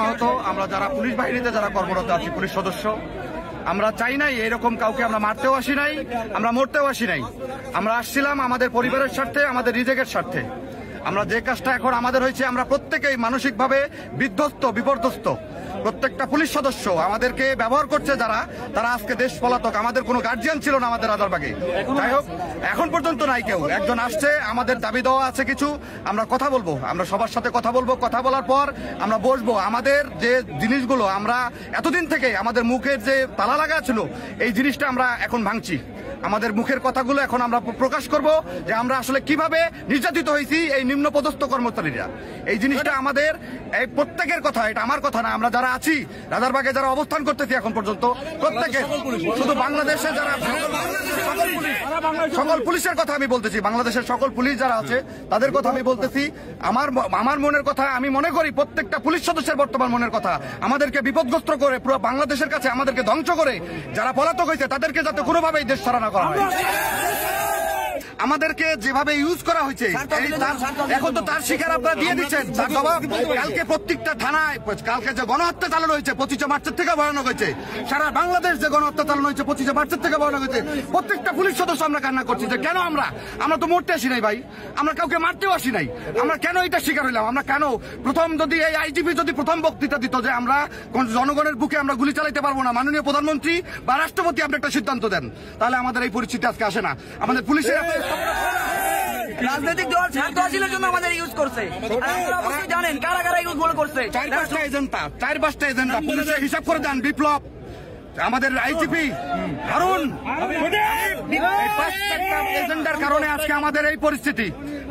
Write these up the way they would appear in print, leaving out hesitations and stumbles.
হতো আমরা যারা পুলিশ বাহিনীতে যারা কর্মরত আছি, পুলিশ সদস্য, আমরা চাই নাই এরকম কাউকে আমরা মারতেও আসি নাই, আমরা মরতেও আসি নাই। আমরা আসছিলাম আমাদের পরিবারের স্বার্থে, আমাদের রিজেকের স্বার্থে। আমরা যে কাজটা এখন আমাদের হয়েছে, আমরা প্রত্যেকেই মানসিকভাবে বিধ্বস্ত, বিপর্যস্ত। প্রত্যেকটা পুলিশ সদস্য আমাদেরকে ব্যবহার করছে যারা, তারা আজকে দেশ পলাতক। আমাদের কোনো গার্জিয়ান ছিল না আমাদের রাজারবাগে, যাই হোক এখন পর্যন্ত নাই কেউ। একজন আসছে, আমাদের দাবি দেওয়া আছে কিছু, আমরা কথা বলবো, আমরা সবার সাথে কথা বলবো। কথা বলার পর আমরা বসবো। আমাদের যে জিনিসগুলো আমরা এতদিন থেকে আমাদের মুখের যে তালা লাগা ছিল, এই জিনিসটা আমরা এখন ভাঙছি। আমাদের মুখের কথাগুলো এখন আমরা প্রকাশ করব যে আমরা আসলে কিভাবে নির্যাতিত হয়েছি এই নিম্ন পদস্থ কর্মচারীরা। এই জিনিসটা আমাদের এই প্রত্যেকের কথা, এটা আমার কথা না। আমরা যারা আছি রাজারবাগে, যারা অবস্থান করতেছি এখন পর্যন্ত, প্রত্যেকের, শুধু বাংলাদেশে যারা সকল পুলিশের কথা আমি বলতেছি, বাংলাদেশের সকল পুলিশ যারা আছে তাদের কথা আমি বলতেছি। আমার মনের কথা আমি মনে করি, প্রত্যেকটা পুলিশ সদস্যের বর্তমান মনের কথা, আমাদেরকে বিপদগ্রস্ত করে পুরো বাংলাদেশের কাছে আমাদেরকে ধ্বংস করে যারা পলাতক হয়েছে তাদেরকে যাতে কোনোভাবেই দেশ ছাড়া না করা হয়। আমাদেরকে যেভাবে ইউজ করা হয়েছে এখন তো তার শিকার আপনারা দিয়ে দিচ্ছেন। তার জবাব কালকে প্রত্যেকটা থানায়, কালকে যে গণহত্যা চালানো হয়েছে 25 মার্চের থেকে ভয়ানক হয়েছে। সারা বাংলাদেশ যে গণহত্যা চালানো হয়েছে 25 মার্চের থেকে ভয়ানক হয়েছে। প্রত্যেকটা পুলিশ সদস্য আমরা কান্না করছি যে কেন আমরা তো মরতে আসি নাই ভাই, আমরা কাউকে মারতেও আসি নাই। আমরা কেন এটা শিকার হইলাম? আমরা কেন প্রথম যদি এই আইজিপি যদি প্রথম বক্তৃতা দিত যে আমরা জনগণের বুকে আমরা গুলি চালাইতে পারবো না, মাননীয় প্রধানমন্ত্রী বা রাষ্ট্রপতি আপনি একটা সিদ্ধান্ত দেন, তাহলে আমাদের এই পরিস্থিতি আজকে আসে না। আমাদের পুলিশের রাজনৈতিক দল স্বার্থ হাসিলের জন্য আমাদের ইউজ করছে। আপনারা অবশ্যই জানেন কারা কারা ইউজ করছে। 4-5টা এজেন্ডা পুলিশের হিসাব করে দেন। বিপ্লব, আমাদের আইজিপি হারুন, এজেন্ডার কারণে আজকে আমাদের এই পরিস্থিতি।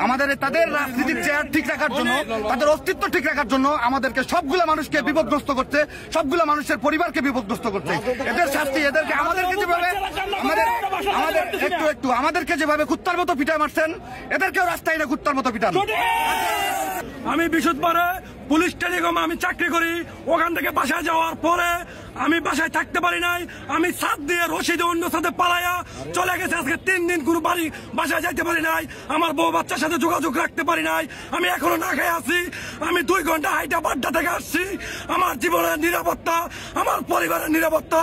আমাদের তাদের রাজনীতির চেয়ার ঠিক রাখার জন্য, তাদের অস্তিত্ব ঠিক রাখার জন্য আমাদেরকে সবগুলো মানুষকে বিপদগ্রস্ত করছে, সবগুলো মানুষের পরিবারকে বিপদগ্রস্ত করছে। এদের শাস্তি, এদেরকে আমাদেরকে যেভাবে আমাদেরকে যেভাবে কুত্তার মতো পিটায় মারছেন, এদেরকেও রাস্তায় না কুত্তার মতো পিটান। আমি বিশুদ্ধবারে পুলিশ টেলিকম আমি চাকরি করি। ওখান থেকে বাসায় যাওয়ার পরে আমি বাসায় থাকতে পারি নাই। আমি ছাদ দিয়ে রশিদে অন্য সাথে পালাইয়া চলে গেছে। আজকে 3 দিন কোনো বাসায় যাইতে পারি নাই। আমার বউ বাচ্চার সাথে যোগাযোগ রাখতে পারি নাই। আমি এখনো না খেয়ে আছি। আমি 2 ঘন্টা হাইটা বাড্ডা থেকে আসছি। আমার জীবনের নিরাপত্তা, আমার পরিবারের নিরাপত্তা,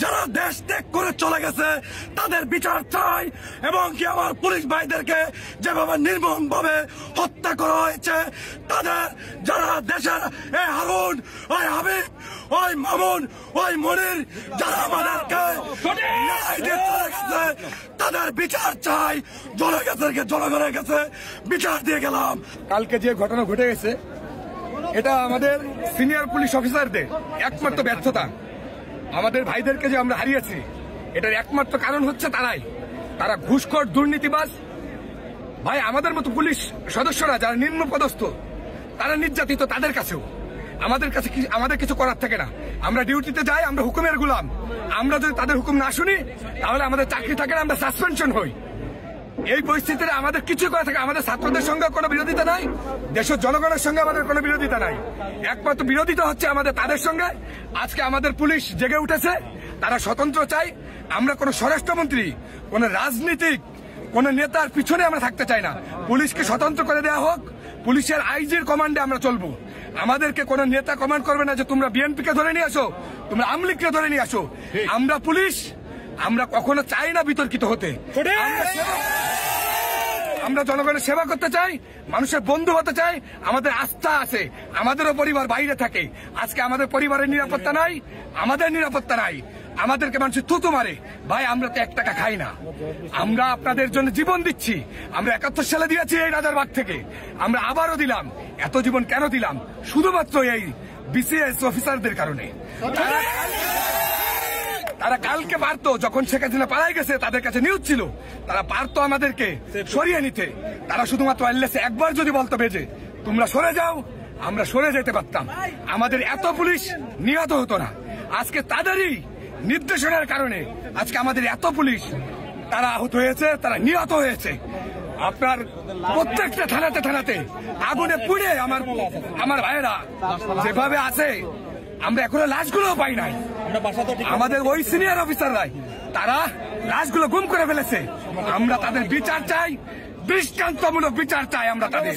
যারা দেশ ত্যাগ করে চলে গেছে তাদের বিচার চাই। এবং কি আমার পুলিশ ভাইদেরকে যেভাবে নির্মম ভাবে হত্যা করা হয়েছে, তাদের যারা দেশের এই হারুন, ওই হাবিব, ওই মামুন, ওই মনির, যারা আমাদেরকে তাদের বিচার চাই। জনগণের কাছে বিচার দিয়ে গেলাম। কালকে যে ঘটনা ঘটে গেছে, এটা আমাদের সিনিয়র পুলিশ অফিসারদের একমাত্র ব্যর্থতা। আমাদের ভাইদেরকে যে আমরা হারিয়েছি, এটার একমাত্র কারণ হচ্ছে তারা ঘুষখোর, দুর্নীতিবাজ। ভাই, আমাদের মতো পুলিশ সদস্যরা যারা নিম্ন পদস্থ, তারা নির্যাতিত, তাদের কাছেও আমাদের কিছু করার থাকে না। আমরা ডিউটিতে যাই, আমরা হুকুমের গোলাম। আমরা যদি তাদের হুকুম না শুনি তাহলে আমাদের চাকরি থাকে না, আমরা সাসপেনশন হই। এই পরিস্থিতিতে আমাদের কিছু করা থাকে। আমাদের ছাত্রদের সঙ্গে কোনো বিরোধিতা নাই, দেশের জনগণের সঙ্গে আমাদের কোনো বিরোধিতা নাই। একমাত্র বিরোধিতা হচ্ছে আমাদের তাদের সঙ্গে। আজকে আমাদের পুলিশ জেগে উঠেছে, তারা স্বতন্ত্র চাই। আমরা কোনো স্বরাষ্ট্রমন্ত্রী, কোনো রাজনীতিক, কোন নেতার পিছনে আমরা থাকতে চাই না। পুলিশকে স্বতন্ত্র করে দেওয়া হোক। পুলিশের আইজির কমান্ডে আমরা চলবো। আমাদেরকে কোন নেতা কমান্ড করবে না যে তোমরা বিএনপিকে ধরে নিয়ে আসো, তোমরা আওয়ামী লীগকে ধরে নিয়ে আসো। আমরা পুলিশ, আমরা কখনো চাই না বিতর্কিত হতে। আমরা জনগণের সেবা করতে চাই, মানুষের বন্ধু হতে চাই। আমাদের আস্থা আছে, আমাদেরও পরিবার বাইরে থাকে। আজকে আমাদের পরিবারের নিরাপত্তা নাই, আমাদের নিরাপত্তা নাই। আমাদেরকে মানুষ থুতু মারে। ভাই, আমরা তো 1 টাকা খাই না। আমরা আপনাদের জন্য জীবন দিচ্ছি। আমরা 71 সালে দিয়েছি এই রাজারবাগ থেকে, আমরা আবারও দিলাম। এত জীবন কেন দিলাম? শুধুমাত্র এই বিসিএস অফিসারদের কারণে। তারা কালকে পারতো, যখন শেখ হাসিনা পালাই গেছে, তাদের কাছে নিউজ ছিল, তারা পারতো আমাদেরকে সরিয়ে নিতে। তারা শুধুমাত্র আইলেসে একবার যদি বলতো বেজে তোমরা সরে যাও, আমরা সরে যেতে পারতাম। আমাদের এত পুলিশ নিহত হতো না। আজকে তাদেরই নির্দেশনার কারণে আজকে আমাদের এত পুলিশ তারা আহত হয়েছে, তারা নিহত হয়েছে। আপনার প্রত্যেকটা থানাতে আগুনে পুড়ে আমার ভাইয়েরা যেভাবে আছে, আমরা এখনো লাশগুলো পাই নাই। আমাদের ওই সিনিয়র অফিসাররাই তারা লাশগুলো গুম করে ফেলেছে। আমরা তাদের বিচার চাই, দৃষ্টান্তমূলক বিচার চাই আমরা তাদের।